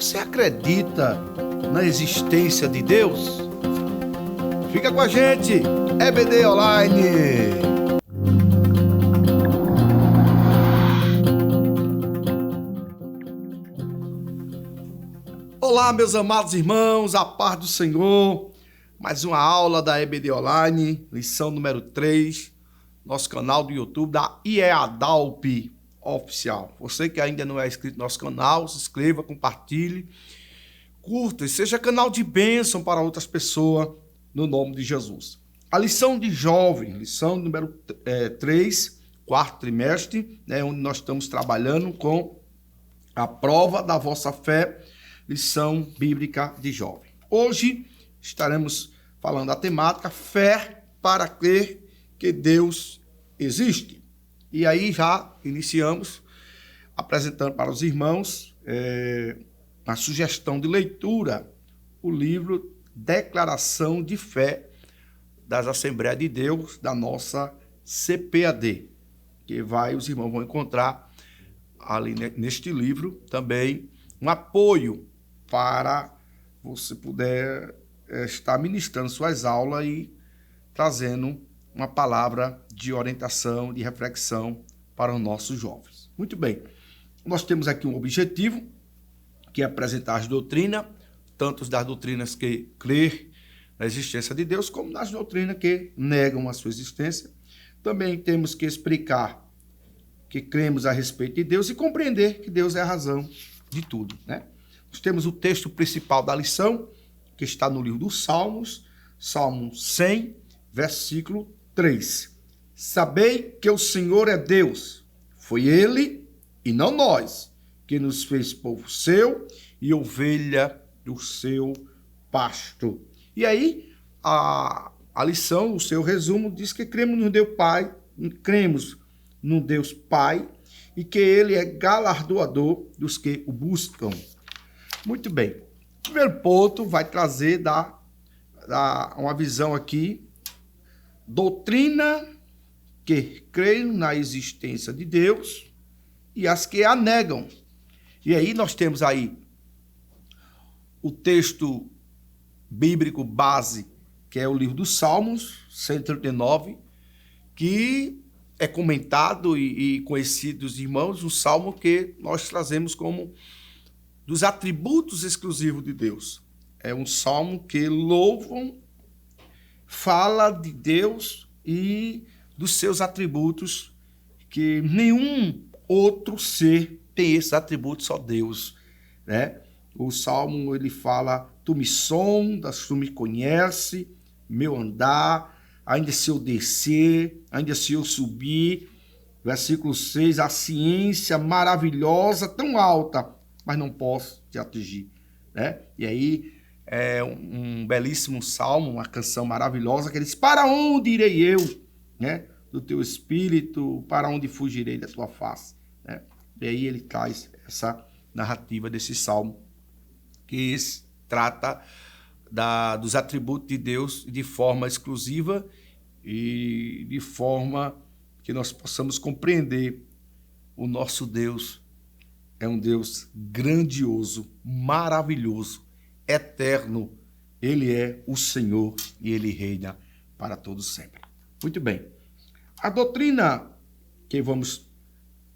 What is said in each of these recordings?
Você acredita na existência de Deus? Fica com a gente, EBD Online. Olá, meus amados irmãos, a paz do Senhor. Mais uma aula da EBD Online, lição número 3, nosso canal do YouTube da IEADALP Oficial. Você que ainda não é inscrito no nosso canal, se inscreva, compartilhe, curta e seja canal de bênção para outras pessoas, no nome de Jesus. A lição de jovem, lição número 3, quarto trimestre, onde nós estamos trabalhando com a prova da vossa fé, lição bíblica de jovem. Hoje estaremos falando da temática fé para crer que Deus existe. E aí já iniciamos apresentando para os irmãos a sugestão de leitura, o livro Declaração de Fé das Assembleias de Deus, da nossa CPAD, que os irmãos vão encontrar ali neste livro também um apoio para você poder estar ministrando suas aulas e trazendo uma palavra de orientação, de reflexão para os nossos jovens. Muito bem, nós temos aqui um objetivo, que é apresentar as doutrinas, tanto das doutrinas que crê na existência de Deus, como nas doutrinas que negam a sua existência. Também temos que explicar que cremos a respeito de Deus e compreender que Deus é a razão de tudo, né? Nós temos o texto principal da lição, que está no livro dos Salmos, Salmo 100, versículo 3. Sabei que o Senhor é Deus, foi Ele e não nós, que nos fez povo seu e ovelha do seu pasto. E aí, a lição, o seu resumo, diz que cremos no Deus Pai e que Ele é galardoador dos que o buscam. Muito bem. O primeiro ponto vai trazer uma visão aqui, doutrina que creem na existência de Deus e as que a negam. E aí nós temos aí o texto bíblico base, que é o livro dos Salmos, 139, que é comentado e conhecido dos irmãos, um salmo que nós trazemos como dos atributos exclusivos de Deus. É um salmo que fala de Deus e dos seus atributos, que nenhum outro ser tem esses atributos, só Deus, né? O salmo, ele fala: tu me sondas, tu me conheces, meu andar, ainda se eu descer, ainda se eu subir. Versículo 6, a ciência maravilhosa, tão alta, mas não posso te atingir, né? E aí é um belíssimo salmo, uma canção maravilhosa, que ele diz: para onde irei eu, né? Do teu espírito, para onde fugirei da tua face, né? E aí ele traz essa narrativa desse salmo, que trata dos atributos de Deus de forma exclusiva e de forma que nós possamos compreender o nosso Deus. É um Deus grandioso, maravilhoso, eterno. Ele é o Senhor e Ele reina para todos sempre. Muito bem. A doutrina que vamos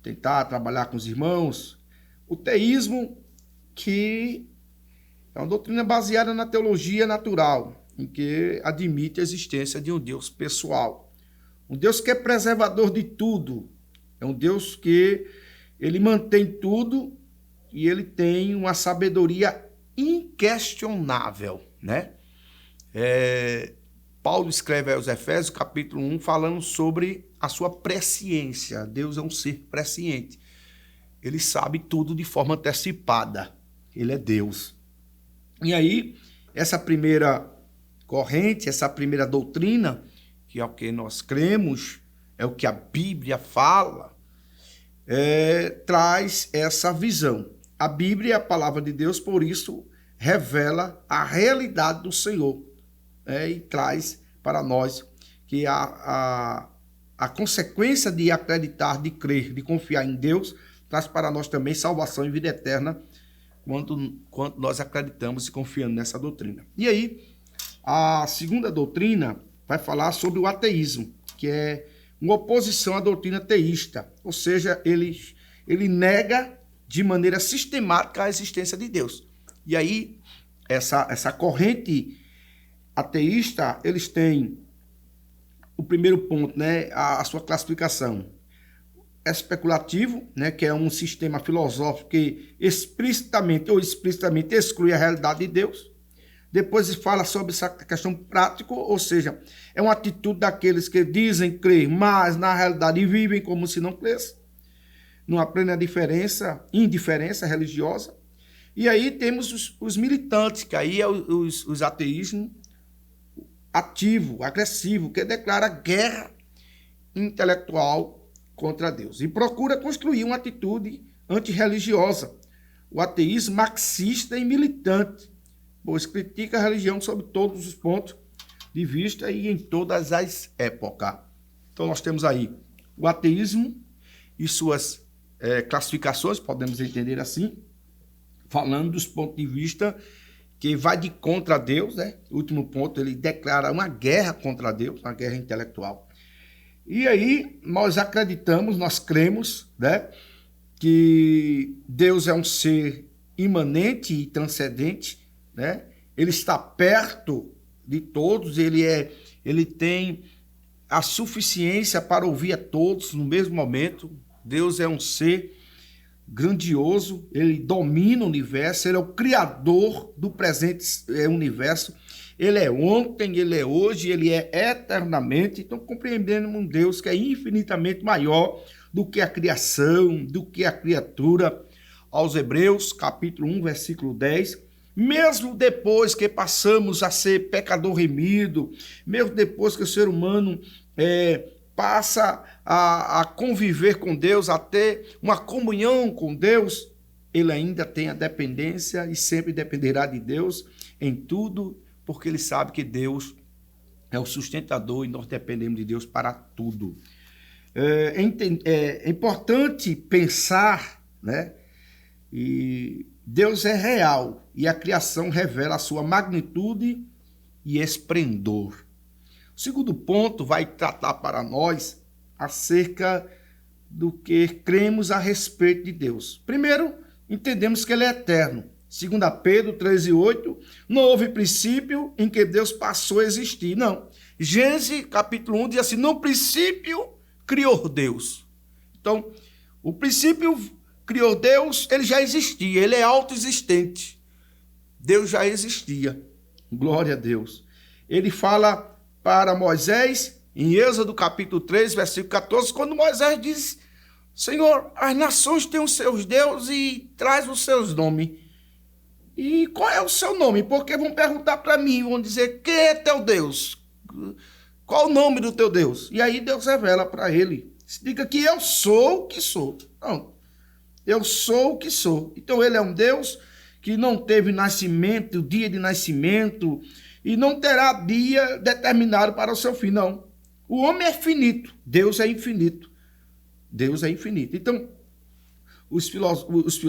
tentar trabalhar com os irmãos, o teísmo, que é uma doutrina baseada na teologia natural, em que admite a existência de um Deus pessoal. Um Deus que é preservador de tudo. É um Deus que ele mantém tudo e ele tem uma sabedoria inquestionável, né? Paulo escreve aos Efésios, capítulo 1, falando sobre a sua presciência. Deus é um ser presciente. Ele sabe tudo de forma antecipada. Ele é Deus. E aí, essa primeira corrente, essa primeira doutrina, que é o que nós cremos, é o que a Bíblia fala, traz essa visão. A Bíblia é a palavra de Deus, por isso revela a realidade do Senhor, e traz para nós que a consequência de acreditar, de crer, de confiar em Deus, traz para nós também salvação e vida eterna quando nós acreditamos e confiamos nessa doutrina. E aí, a segunda doutrina vai falar sobre o ateísmo, que é uma oposição à doutrina teísta, ou seja, ele nega de maneira sistemática a existência de Deus. E aí, essa corrente ateísta, eles têm o primeiro ponto, né, a sua classificação especulativo, né, que é um sistema filosófico que explicitamente ou explicitamente exclui a realidade de Deus. Depois fala sobre essa questão prática, ou seja, é uma atitude daqueles que dizem crer, mas na realidade vivem como se não crescem, numa plena indiferença religiosa. E aí temos os militantes, que aí é os ateísmos ativo, agressivo, que declara guerra intelectual contra Deus e procura construir uma atitude antirreligiosa, o ateísmo marxista e militante, pois critica a religião sob todos os pontos de vista e em todas as épocas. Então nós temos aí o ateísmo e suas classificações, podemos entender assim, falando dos pontos de vista que vai de contra Deus, né? O último ponto, ele declara uma guerra contra Deus, uma guerra intelectual. E aí nós acreditamos, nós cremos, né, que Deus é um ser imanente e transcendente, né? Ele está perto de todos, ele tem a suficiência para ouvir a todos no mesmo momento. Deus é um ser grandioso, ele domina o universo, ele é o criador do presente universo, ele é ontem, ele é hoje, ele é eternamente. Então compreendemos um Deus que é infinitamente maior do que a criação, do que a criatura. Aos Hebreus, capítulo 1, versículo 10, mesmo depois que passamos a ser pecador remido, mesmo depois que o ser humano passa a conviver com Deus, a ter uma comunhão com Deus, ele ainda tem a dependência e sempre dependerá de Deus em tudo, porque ele sabe que Deus é o sustentador e nós dependemos de Deus para tudo. É importante pensar, né? E Deus é real e a criação revela a sua magnitude e esplendor. O segundo ponto vai tratar para nós acerca do que cremos a respeito de Deus. Primeiro, entendemos que ele é eterno. 2 Pedro 13:8, não houve princípio em que Deus passou a existir. Não. Gênesis capítulo 1 diz assim, no princípio criou Deus. Então, o princípio criou Deus, ele já existia, ele é autoexistente. Deus já existia. Glória a Deus. Ele fala para Moisés, em Êxodo capítulo 3, versículo 14, quando Moisés diz, Senhor, as nações têm os seus deuses e traz os seus nomes. E qual é o seu nome? Porque vão perguntar para mim, vão dizer, quem é teu Deus? Qual o nome do teu Deus? E aí Deus revela para ele, diga que eu sou o que sou. Não, eu sou o que sou. Então ele é um Deus que não teve nascimento, dia de nascimento, e não terá dia determinado para o seu fim, não. O homem é finito, Deus é infinito. Deus é infinito. Então, os filósofos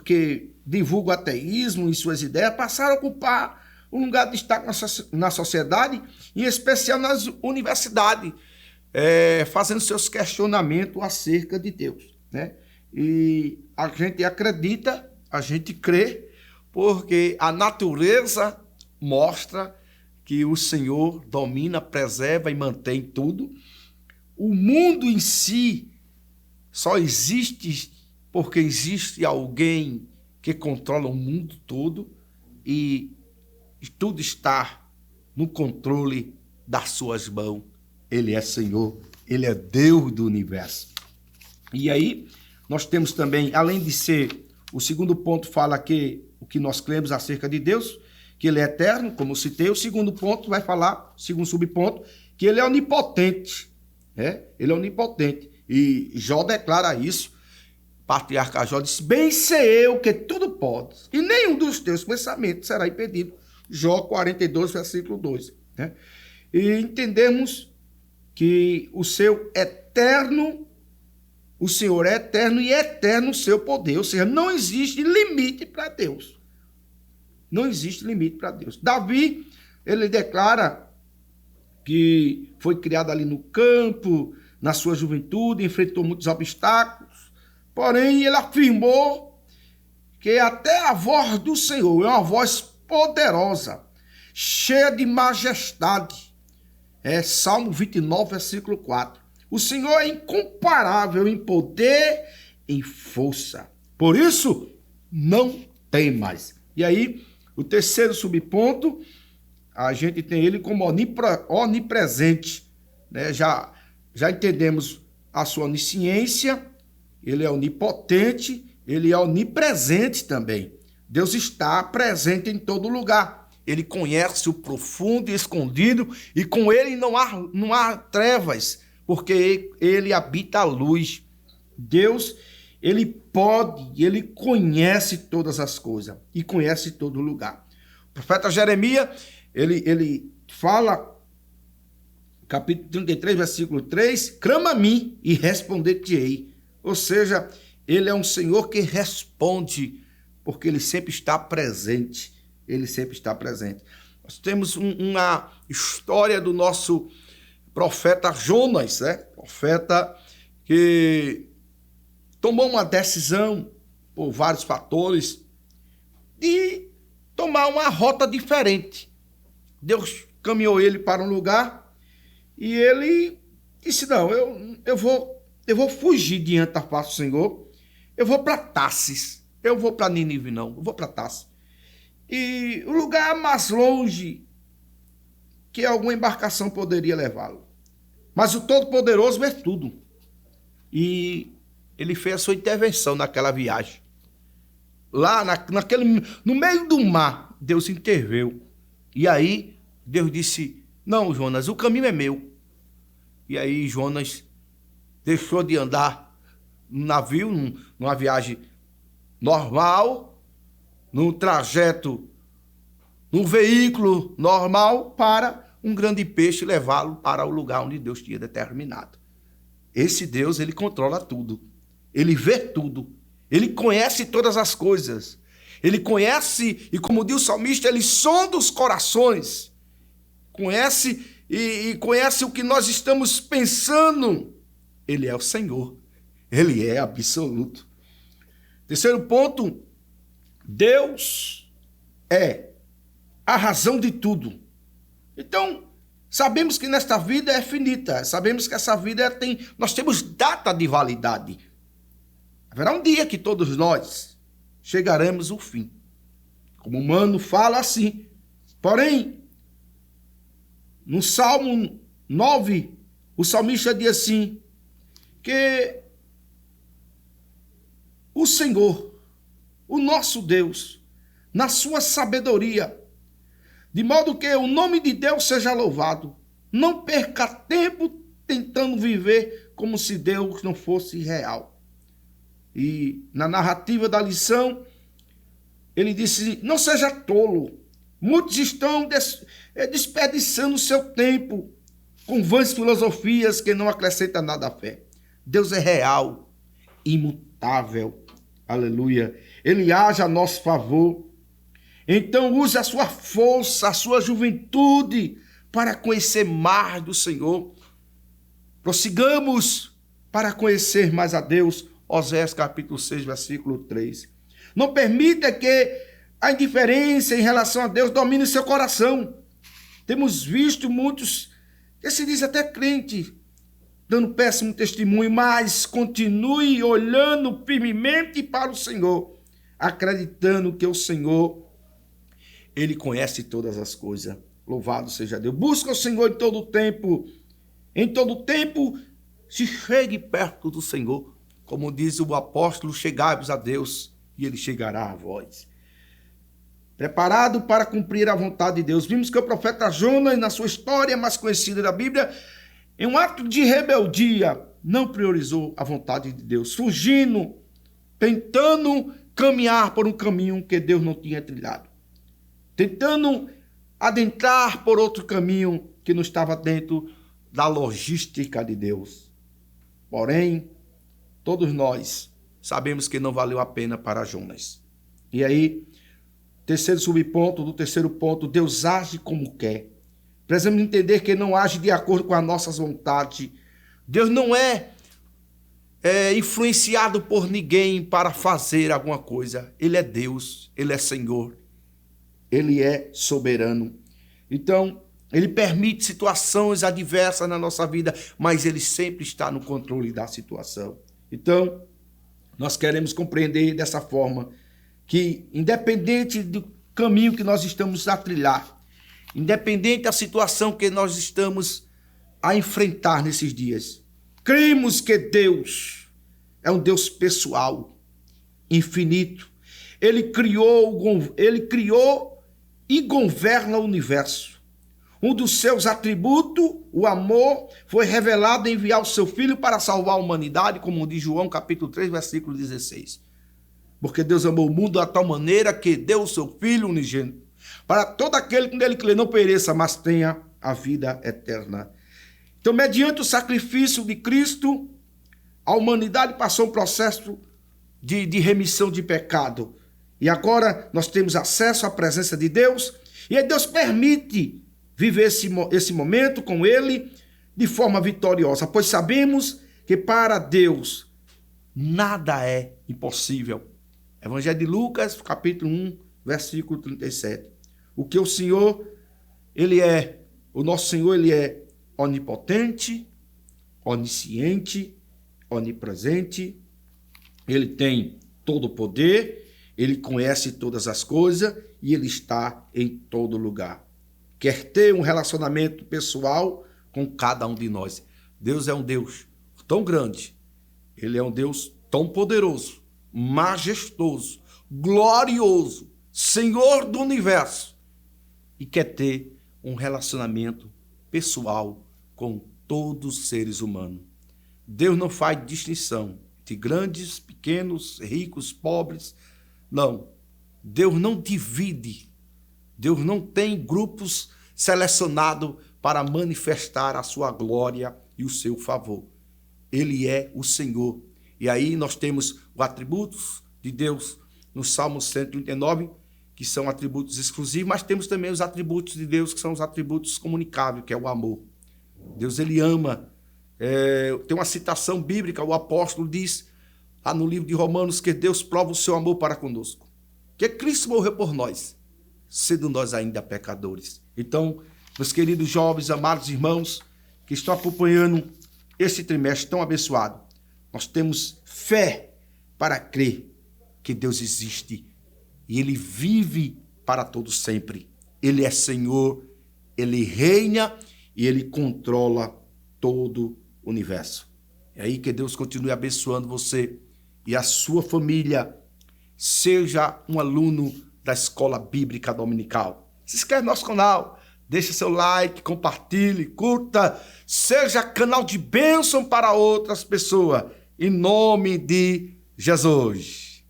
que divulgam o ateísmo e suas ideias passaram a ocupar um lugar de destaque na sociedade, em especial nas universidades, fazendo seus questionamentos acerca de Deus, né? E a gente acredita, a gente crê, porque a natureza mostra que o Senhor domina, preserva e mantém tudo. O mundo em si só existe porque existe alguém que controla o mundo todo e tudo está no controle das suas mãos. Ele é Senhor, ele é Deus do universo. E aí nós temos também, além de ser, o segundo ponto fala que o que nós cremos acerca de Deus, que ele é eterno, como eu citei. O segundo ponto vai falar, segundo subponto, que ele é onipotente. Ele é onipotente. E Jó declara isso. Patriarca Jó disse, bem sei eu que tudo podes, e nenhum dos teus pensamentos será impedido. Jó 42, versículo 2. Né? E entendemos que o seu eterno o Senhor é eterno e é eterno o seu poder. Ou seja, não existe limite para Deus. Não existe limite para Deus. Davi, ele declara que foi criado ali no campo, na sua juventude, enfrentou muitos obstáculos. Porém, ele afirmou que até a voz do Senhor é uma voz poderosa, cheia de majestade. É Salmo 29, versículo 4. O Senhor é incomparável em poder, em força. Por isso, não temas. E aí, o terceiro subponto, a gente tem ele como onipresente. Né? Já entendemos a sua onisciência, ele é onipotente, ele é onipresente também. Deus está presente em todo lugar. Ele conhece o profundo e escondido, e com ele não há trevas, porque ele habita a luz. Deus, ele pode, ele conhece todas as coisas e conhece todo lugar. O profeta Jeremias, ele fala, capítulo 33, versículo 3, clama a mim e responder-te-ei. Ou seja, ele é um Senhor que responde, porque ele sempre está presente. Ele sempre está presente. Nós temos uma história do nosso profeta Jonas, né? Profeta que tomou uma decisão, por vários fatores, de tomar uma rota diferente. Deus caminhou ele para um lugar e ele disse, não, eu vou fugir diante da face do Senhor, eu vou para Tarsis, eu vou para Nínive não, eu vou para Tarsis. E o lugar mais longe que alguma embarcação poderia levá-lo. Mas o Todo-Poderoso vê tudo. E ele fez a sua intervenção naquela viagem. Lá no meio do mar, Deus interveio. E aí, Deus disse, não, Jonas, o caminho é meu. E aí, Jonas deixou de andar no navio, numa viagem normal, num trajeto, num veículo normal, para um grande peixe levá-lo para o lugar onde Deus tinha determinado. Esse Deus, ele controla tudo. Ele vê tudo. Ele conhece todas as coisas. Ele conhece, e como diz o salmista, ele sonda os corações. Conhece e conhece o que nós estamos pensando. Ele é o Senhor. Ele é absoluto. Terceiro ponto, Deus é a razão de tudo. Então, sabemos que nesta vida é finita. Sabemos que essa vida nós temos data de validade. Haverá um dia que todos nós chegaremos ao fim. Como o humano fala assim. Porém, no Salmo 9, o salmista diz assim, que o Senhor, o nosso Deus, na sua sabedoria, de modo que o nome de Deus seja louvado, não perca tempo tentando viver como se Deus não fosse real. E na narrativa da lição, ele disse, não seja tolo, muitos estão desperdiçando o seu tempo com vãs filosofias que não acrescentam nada à fé. Deus é real, imutável, aleluia. Ele age a nosso favor. Então use a sua força, a sua juventude para conhecer mais do Senhor. Prossigamos para conhecer mais a Deus. Oséias capítulo 6, versículo 3. Não permita que a indiferença em relação a Deus domine seu coração. Temos visto muitos que se diz até crente, dando péssimo testemunho, mas continue olhando firmemente para o Senhor, acreditando que o Senhor, ele conhece todas as coisas. Louvado seja Deus. Busca o Senhor em todo o tempo. Em todo o tempo, se chegue perto do Senhor. Como diz o apóstolo, chegai-vos a Deus e ele chegará a vós. Preparado para cumprir a vontade de Deus. Vimos que o profeta Jonas, na sua história mais conhecida da Bíblia, em um ato de rebeldia, não priorizou a vontade de Deus, fugindo, tentando caminhar por um caminho que Deus não tinha trilhado, tentando adentrar por outro caminho que não estava dentro da logística de Deus. Porém, todos nós sabemos que não valeu a pena para Jonas. E aí, terceiro subponto, do terceiro ponto, Deus age como quer. Precisamos entender que não age de acordo com as nossas vontades. Deus não é influenciado por ninguém para fazer alguma coisa. Ele é Deus, Ele é Senhor, Ele é soberano. Então, Ele permite situações adversas na nossa vida, mas Ele sempre está no controle da situação. Então, nós queremos compreender dessa forma que, independente do caminho que nós estamos a trilhar, independente da situação que nós estamos a enfrentar nesses dias, cremos que Deus é um Deus pessoal, infinito. Ele criou e governa o universo. Um dos seus atributos, o amor, foi revelado em enviar o seu Filho para salvar a humanidade, como diz João capítulo 3, versículo 16. Porque Deus amou o mundo de tal maneira que deu o seu Filho unigênito, para todo aquele que nele crê não pereça, mas tenha a vida eterna. Então, mediante o sacrifício de Cristo, a humanidade passou um processo de remissão de pecado. E agora nós temos acesso à presença de Deus, e aí Deus permite viver esse momento com Ele de forma vitoriosa, pois sabemos que para Deus nada é impossível. Evangelho de Lucas, capítulo 1, versículo 37. O que o Senhor, o nosso Senhor, Ele é onipotente, onisciente, onipresente, Ele tem todo o poder, Ele conhece todas as coisas e Ele está em todo lugar. Quer ter um relacionamento pessoal com cada um de nós. Deus é um Deus tão grande, Ele é um Deus tão poderoso, majestoso, glorioso, Senhor do universo, e quer ter um relacionamento pessoal com todos os seres humanos. Deus não faz distinção de grandes, pequenos, ricos, pobres. Não. Deus não divide. Deus não tem grupos selecionados para manifestar a sua glória e o seu favor. Ele é o Senhor. E aí nós temos os atributos de Deus no Salmo 139, que são atributos exclusivos, mas temos também os atributos de Deus, que são os atributos comunicáveis, que é o amor. Deus, Ele ama. Tem uma citação bíblica, o apóstolo diz, lá no livro de Romanos, que Deus prova o seu amor para conosco. Que Cristo morreu por nós, sendo nós ainda pecadores. Então, meus queridos jovens, amados irmãos, que estão acompanhando esse trimestre tão abençoado, nós temos fé para crer que Deus existe e Ele vive para todos sempre. Ele é Senhor, Ele reina e Ele controla todo o universo. É aí que Deus continue abençoando você e a sua família. Seja um aluno da Escola Bíblica Dominical. Se inscreve no nosso canal, deixa seu like, compartilhe, curta, seja canal de bênção para outras pessoas. Em nome de Jesus.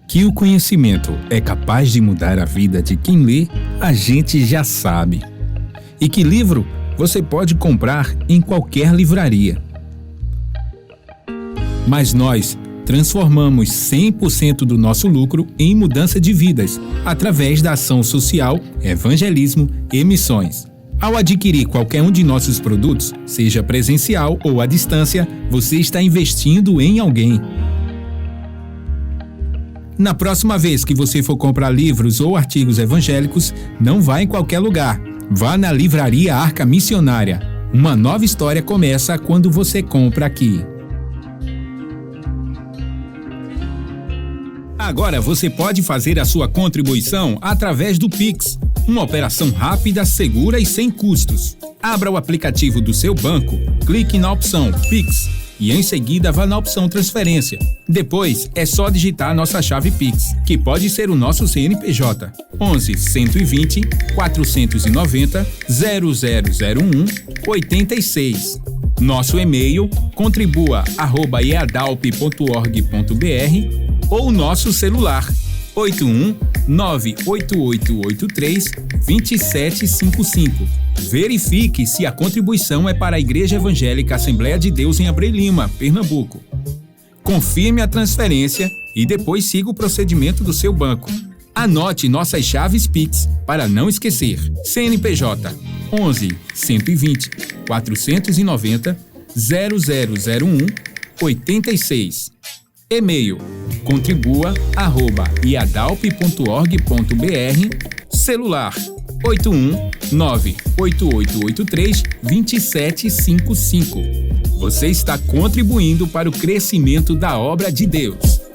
Que o conhecimento é capaz de mudar a vida de quem lê, a gente já sabe. E que livro você pode comprar em qualquer livraria. Mas nós transformamos 100% do nosso lucro em mudança de vidas, através da ação social, evangelismo e missões. Ao adquirir qualquer um de nossos produtos, seja presencial ou à distância, você está investindo em alguém. Na próxima vez que você for comprar livros ou artigos evangélicos, não vá em qualquer lugar. Vá na Livraria Arca Missionária. Uma nova história começa quando você compra aqui. Agora você pode fazer a sua contribuição através do Pix. Uma operação rápida, segura e sem custos. Abra o aplicativo do seu banco, clique na opção Pix e em seguida vá na opção Transferência. Depois é só digitar nossa chave Pix, que pode ser o nosso CNPJ 11 120 490 0001 86. Nosso e-mail contribua@eadalp.org.br ou nosso celular 81-98883-2755. Verifique se a contribuição é para a Igreja Evangélica Assembleia de Deus em Abreu Lima, Pernambuco. Confirme a transferência e depois siga o procedimento do seu banco. Anote nossas chaves Pix para não esquecer. CNPJ 11 120 490 0001 86. E-mail contribua@iadalp.org.br. Celular 81-98883-2755. Você está contribuindo para o crescimento da obra de Deus.